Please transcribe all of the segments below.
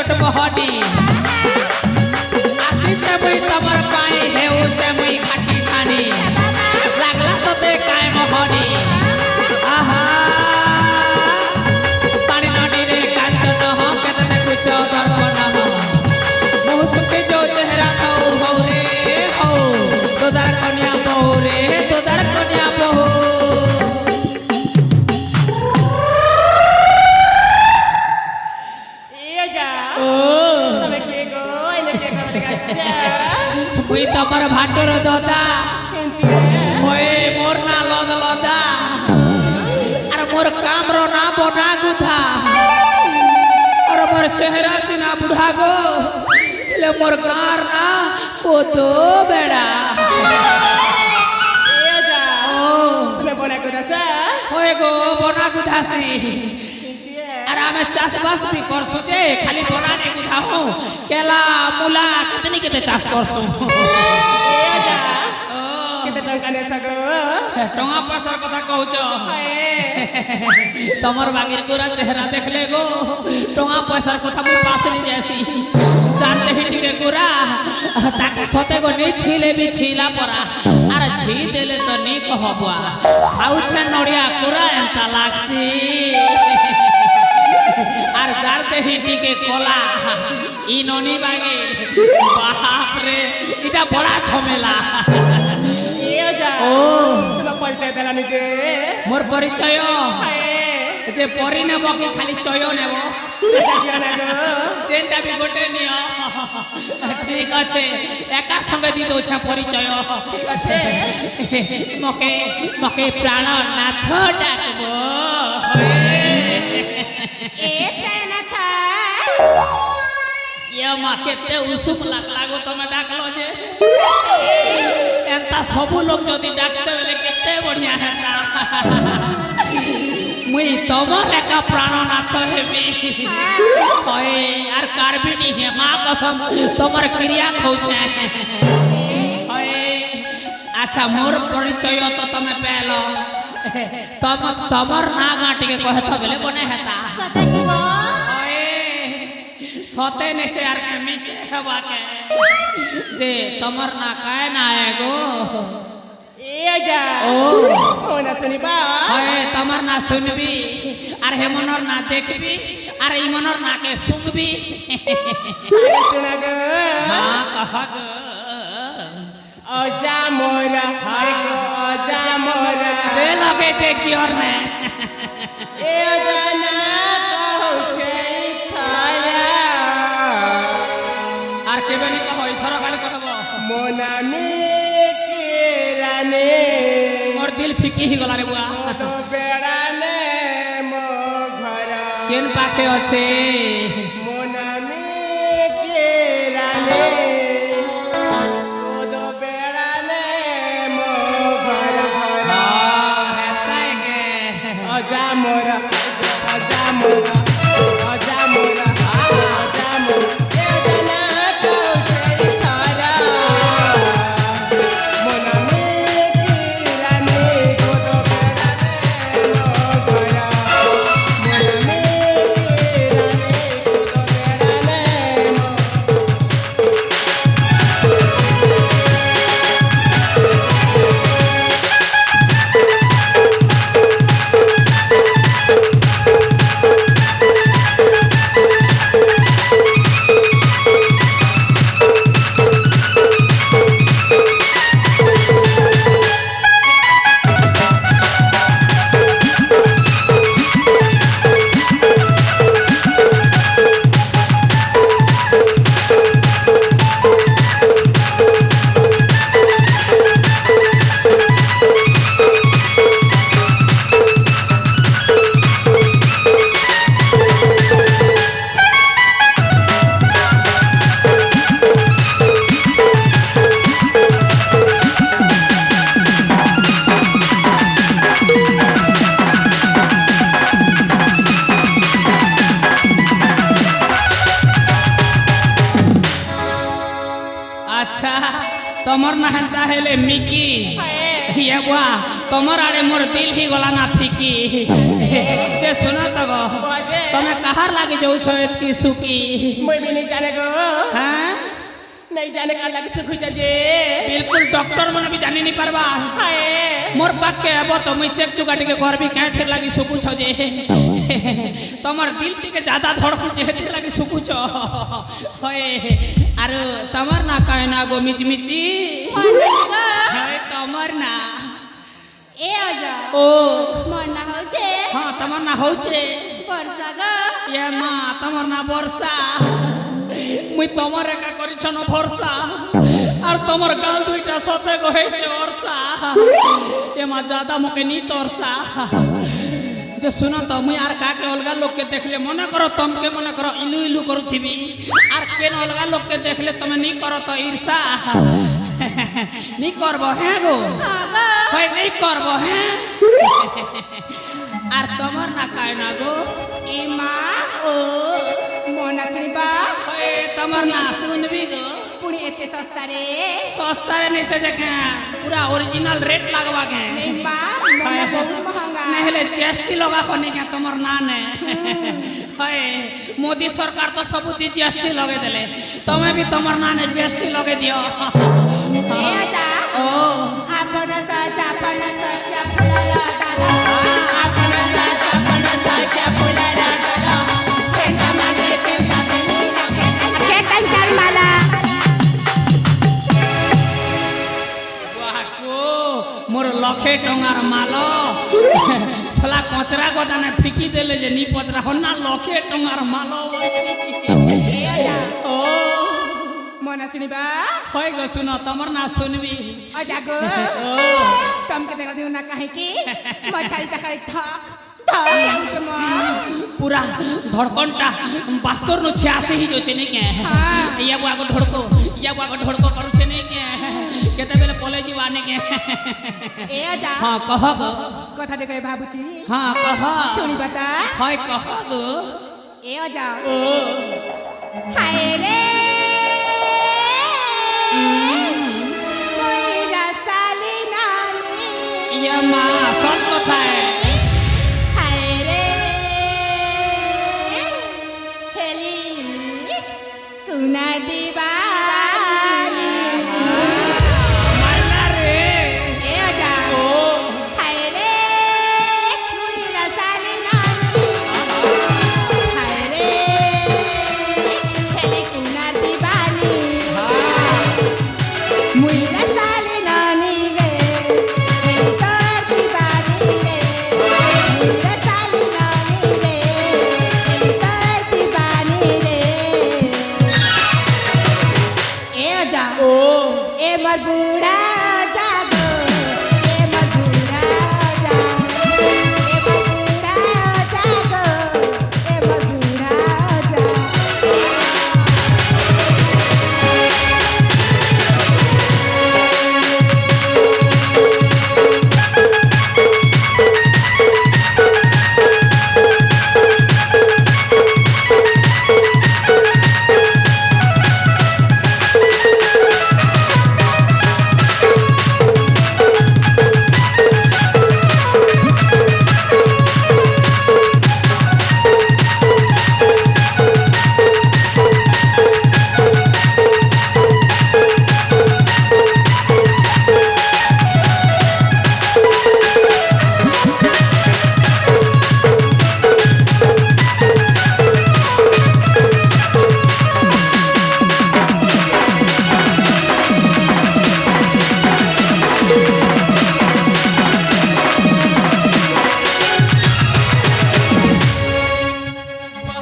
चट बहडी आसी छे मुई तमर पाई हेउ छे मुई खाटी खानी लागला तोते काय मोहडी आहा पानी नदी रे कांचन हो केतने कुछ दर्पण हो मुसके जो चेहरा तो हो रे हो तोदार कन्या बहु रे तोदार कन्या बहु मुई तमर भाटर दादा मोए मोर ना लद लदा अरे मोर काम रो ना बना गुधा अरे मोर चेहरा से ना बुढ़ा गो ले मोर कार ना ओ तो बेड़ा ए जा ओ तुम्हें बना गुधा सा होए गो बना गुधा से अरे हमें चाष बास भी कर सोचे खाली बनाने गुधा हो केला मूला कितनी कितने चाष कर सो ए जा केते टंका ने सगो टंगा पैसा कथा कहूच तमर बागिर गोरा चेहरा देख ले गो टंगा पैसा कथा मोर पास नहीं जैसी जानते ही टिके गोरा ताके सते गो नहीं छीले भी छीला परा अरे छी देले तो नहीं कहबुआ खाउछ नड़िया गोरा एंता लागसी আর জানতে হিটিকে কলা ই ননি বাগে বাপ রে এটা বড় ঝামেলা এ যা ও তোমার পরিচয় দেলা নিজে মোর পরিচয় যে পরি নেব কি খালি চয় নেব চেনটা বি গোটে নিও ঠিক আছে একা সঙ্গে দি দউছা পরিচয় ঠিক আছে মকে মকে প্রাণনাথ ডাকবো ए प्रणनाथ ये माँ केते उसुक लागो तमे डाकलो जे एंता सबु लोग जदी डाकते बेले केते बढ़िया हेता मुई तमर एका प्राणनाथ हेबी ओए यार कारबिनी हे माँ कसम तमर क्रिया खौछे ओए अच्छा मोर परिचय तो तमे पेलो तमर ना गाटी के कहत बेले बने हेता सते की गो ओए सते ने से यार के मीचे हवा के जे तमर ना काय ना आए गो ए जा ओ ना सुनिबा ओए तमर ना सुनबी अरे हे मनर ना देखबी अरे ई मनर ना के सुनबी सुना गो हां कह गो अजा मोरा हाय गो अजा मोरा से लगे ते कियर में ए जना कहछे थारा आर के बनी कहो इथरा खाली कहबो मोनामी के राने मोर दिल फिकी ही गला रे बुआ तो बेड़ाने मो घर केन पाखे अच्छे मोनामी के राने तो बेड़ाने मो घर घर हेता के अजा मोरा अजा मोरा अजा मोरा अजा मोरा ए जना कहछे थारा मोनामी की रानी को तो बेड़ाने मो घर मोनामी की रानी को तो बेड़ाने मो तमर ना हेंता हेले मिकी ये बुआ তোমার আরে মোর দিল হি গলা না ফিকি যে শোনা তো গো বাজে তুমি কাহার লাগি যাউছ এতি সুকি মই भी नहीं जाने गो হ্যাঁ नहीं जाने का लग सुख जे बिल्कुल डॉक्टर मन भी जानी नहीं पारबा हाय मोर पाके अब तो मुई चेक चुकाटी के करबी काहे ठेर लागी सुकुछ जे तमर दिल टिके ज्यादा धड़कुछ हेतिर लागी सुकुछ होए आरो तमर ना काहे ना गो मिचमिची होए तमर ना ए आजा ओ मन ना होचे हां तमर ना होचे वर्षा ग ये मां तमर ना वर्षा मुई तमर एका करिछन भरसा আর তোমার গাল দুইটা সতে গহেছে অরসা এ মা জাদা মুকে নি তরসা যে শুনো তো মুই আর কাকে অলগা লোককে দেখলে মনে করো তমকে মনে করো ইলু ইলু করুথিবি আর কেন অলগা লোককে দেখলে তুমি নি করো তো ঈর্ষা নি করবো হ্যাঁ গো আগা হয় নি করবো হ্যাঁ আর তোমার না কায় না গো ए मां ও मन छणी बा হয় তোমার না শুনবি গো पुणी एते सस्ता रे सस्ता रे नहीं सजे के पूरा ओरिजिनल रेट लगवा के ए मां मन बहुत महंगा नहले जीएसटी लगा कोनी के तमर ना ने हाय मोदी सरकार तो सब दी जीएसटी लगे देले तमे भी तमर ना ने जीएसटी लगे दियो ए आजा ओ आपण साचा फुलाला डाला आपण साचा फुलाला डाला केंदा मागे केंदा के कंचर माला वाह को मोर लखे टंगार मालो छला कचरा गोदाने फिकी देले जे नी पतरा हन्ना लखे टंगार मालो ए आजा ओ मन छणी बा होय गो सुनो तमर ना सुनबी आजा गो ओ तुम के देखा दियो ना काहे की मचाई तकाई थक थक जाउछ म पूरा धड़कनटा बास्तर नो 86 ही जो चने के हाँ। या बुआ को ढोड़को करू चने के केते बेले कॉलेज आने के ए आजा हां कह गो कथा देखै बाबूजी हां कह सुनी बता हाय कह गो ए आजा ओ हाय रे कोइरा साली नानी ये मां सब कथा है हाय रे हेली कुना दीवानी माला रे ए आजा ओ हाय रे कोइरा साली नानी हाय रे हेली कुना दीवानी मुइरा साली नानी गे हेली तोर दीवानी गे मुइरा साली नानी गे हेली तोर दीवानी रे ए आजा ओ ए मर बूढ़ा जागो ए मर बूढ़ा जागो ए मर बूढ़ा जागो ए मर बूढ़ा जागो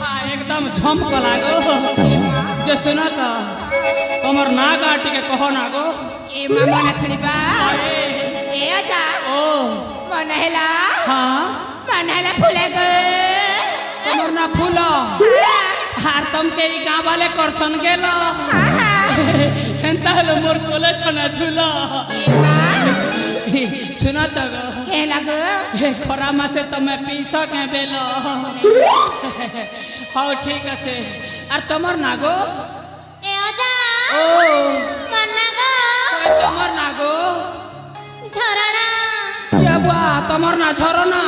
वाह एकदम झमक लागो जे सुना तो तमर ना गाटी के कहो ना गो ए मामा नछड़ी बा ए आजा ओ मन हेला हां फूले गो तमर ना फूलो हार तुम के ई गांव वाले करसन गेलो हेंता हलो मोर कोले छना झूलो सुना तो गो हेला गो हे खरा मासे तमे पीसा के बेलो हाउ ठीक আছে আর তোমার না গো ए आजा ও मन ना गो তোমার না গো झरना ये बुआ तमर ना झरना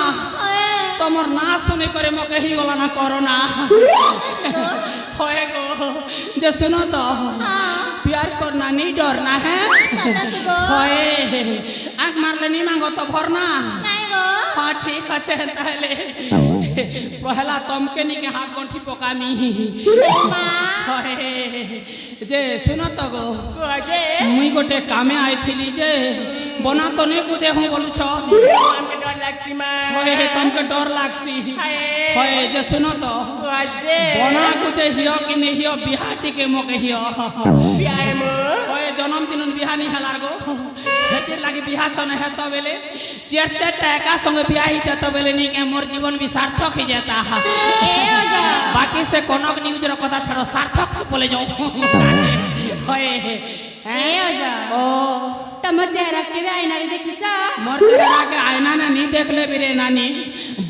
तमर ना सुने करे मके ही गला ना कोरोना होए गो जे सुनो तो प्यार करना नहीं डरना है होए आग मार लेनी मांगो तो भरना हाँ ठीक अच्छे ताहले पहला तमके नी के हाथ गंठी पकामी होए जे सुनो तो गो मुई गोटे कामे आई थी जे बना तो नहीं कुदे हूँ बोलू छो हमके डर लागसी मां होए तमके डर लागसी होए जे सुनो तो बना कुदे हियो कि नहीं हियो बिहाटी के मोके हियो बियाह मो होए जन्मदिन बिहा नहीं हलार गो हेतिर लागी बिहा छन है तो बेले चार चार टाका संगे बिहा ही तो बेले नहीं के मोर जीवन भी सार्थक ही जाता है बाकी से कनक न्यूज रो कथा छड़ो सार्थक बोले जाऊं होए ओ तम चेहरा के भी आईना रे देखी चा मोर चेहरा के आईना ने नहीं देख ले बिरे नानी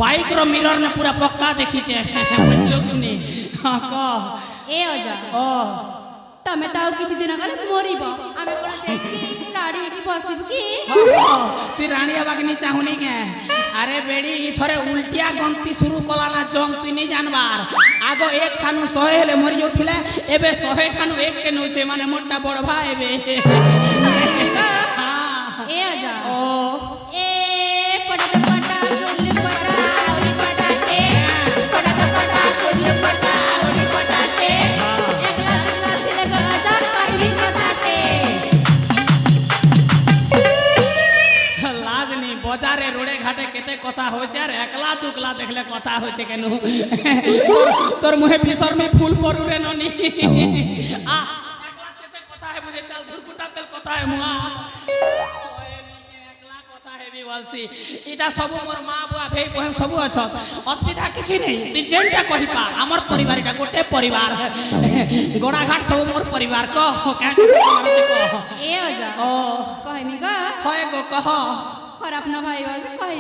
बाइक रो मिरर ने पूरा पक्का देखी छे बुझलो कि नहीं हां का ए ओजा ओ तमे ताऊ किछि दिन गले मोरिबो आमे कोन देखी लाड़ी की बसिबु की तू रानी हवा के नहीं चाहुनी के अरे बेड़ी थोरे उल्टिया गंती शुरू कला ना जंग तू नहीं जानबार आगो एक ठानु 100 हेले मरि जोथिले एबे 100 ठानु एक के नौचे माने मोटा बड़भा एबे हां ए ओजा ओ ए पटा गुल्ली पटा औरी पटाटे पटा गुल्ली पटा औरी पटाटे एकला दिले गो हजार कहबी कथाटे लाज नहीं बजारे रोडे घाटे केते कथा हो चार एकला दुकला देखले कथा हो छे केनु तोर मुहे फिसर में फूल परू रे ननी आ एकला केते कथा है मुझे चल धुरकुटा तेल कथा है मुआ एकला कथा है भी वालसी इटा सब मोर मां बुआ भाई बहन सब अछ असुविधा किछि नहीं डिजेंटा कहि पा हमर परिवार इटा गोटे परिवार गोड़ा घाट सब मोर परिवार को का ए ओजा ओ कहमी गो होय गो कह खराब न भाई बाज कहबी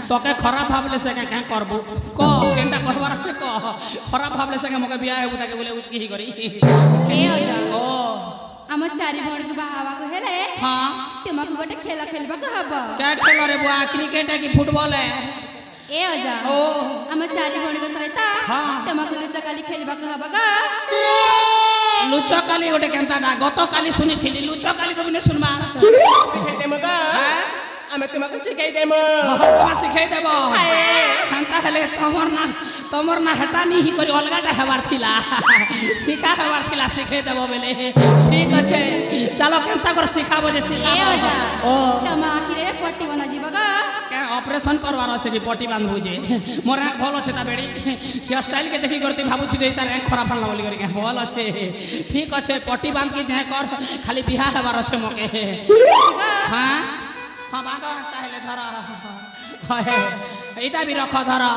तोके खराब भावले से क्या करबू क केनटा कहबार छै क खराब भावले से मके बियाह हेबू ताके बोले उचकी ही करी ए ओजा ओ हम चारि भण के बाहावा को हेले हां तुमको गोटे खेला खेलबा कहबा क्या खेल रे बुआ क्रिकेट है कि फुटबॉल है ए ओजा ओ हम चारि भण के सहित हाँ। तुमको लुचा काली खेलबा कहबा गा लुचो काली गोटे केनता ना गतो काली सुनी थिली लुचो काली तो बिने सुनबा सिखाई देमो गा आमे तुमको सिखाई देमो हम सिखाई देबो हंता हेले तमर ना हटा नहीं ही करी अलगाटा हेबार थिला सिखा हेबार थिला सिखाई देबो बेले ठीक अछि चलो केनता कर सिखाबो जे सिखा ए ओजा ओ तुम आखिरे पट्टी बना जीबा गा क्या ऑपरेशन करवार अछि कि पट्टी बांधबू जे मोर आंख भल अछि ता बेड़ी हेयर स्टाइल के देखि करती भाबु छी जे तार आंख खराब न बोली करी भल अछि ठीक अछि पट्टी बांध के जे कर खाली बियाह हेबार अछि मके हां हां बांधो ताहले धरा हाय एटा भी रख धरा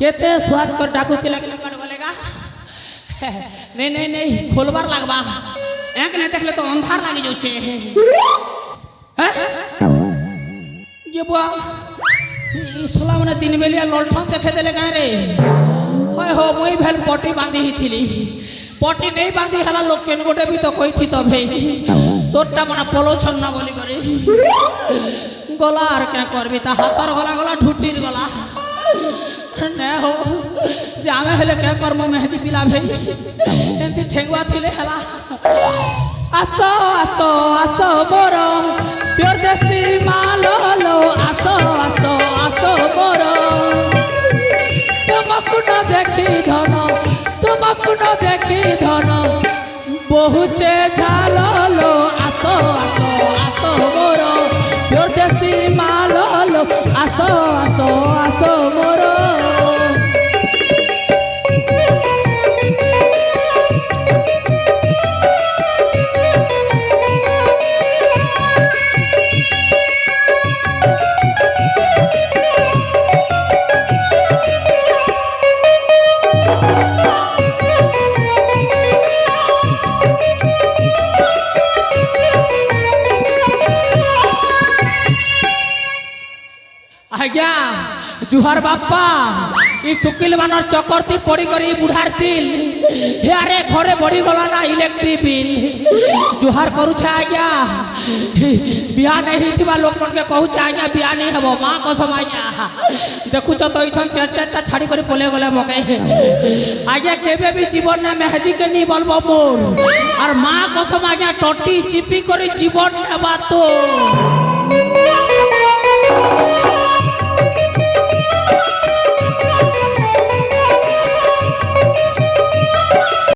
केते स्वाद कर डाकू चिला के कट गलेगा नहीं नहीं नहीं खोलबार लगबा एक नहीं देखले तो अंधार लागी जाउ छे ये बुआ ई सोला मने दिन बेलिया ललठन देखे देले काहे रे হয় হো মুই ভেল পটি বাঁধি হিଥିଲି পটি নেই বাঁধি হেলা লোক কেন গোটে বি তো কইছি তো ভাই তোরটা মানে পলোছন না বলি করে গলা আর কে করবি তা হাতর গলা গলা ঢুটির গলা নে হো যে আমি হলে কে কর্ম মেহেদি পিলা ভাই এমতি ঠেঙ্গুয়া থিলে হেলা আসো আসো আসো মোর পিওর দেশি মাল লো আসো আসো আসো মোর তোমাকু ন দেখি ধন তোমাকু ন দেখি ধন বহুচে ঝাল লো আসো আসো আসো মোর পিওর দেশি মাল লো আসো আসো আসো মোর आज्ञा जुहार बापा ई टुकिल मानर चकरती पड़ी करी बुढ़ार तिल हे अरे घरे बड़ी गला ना इलेक्ट्रिक बिल जुहार करू छे आज्ञा बिया नहीं थिबा लोक मन के कहू छे आज्ञा बिया नहीं हबो मां कसम आज्ञा देखु छ तो इछन चार चारटा छाड़ी करी पले गले मके आज्ञा केबे भी जीवन ना मेहजी के नहीं बोलबो मोर और मां कसम आज्ञा टट्टी चिपी करी जीवन नेबा तो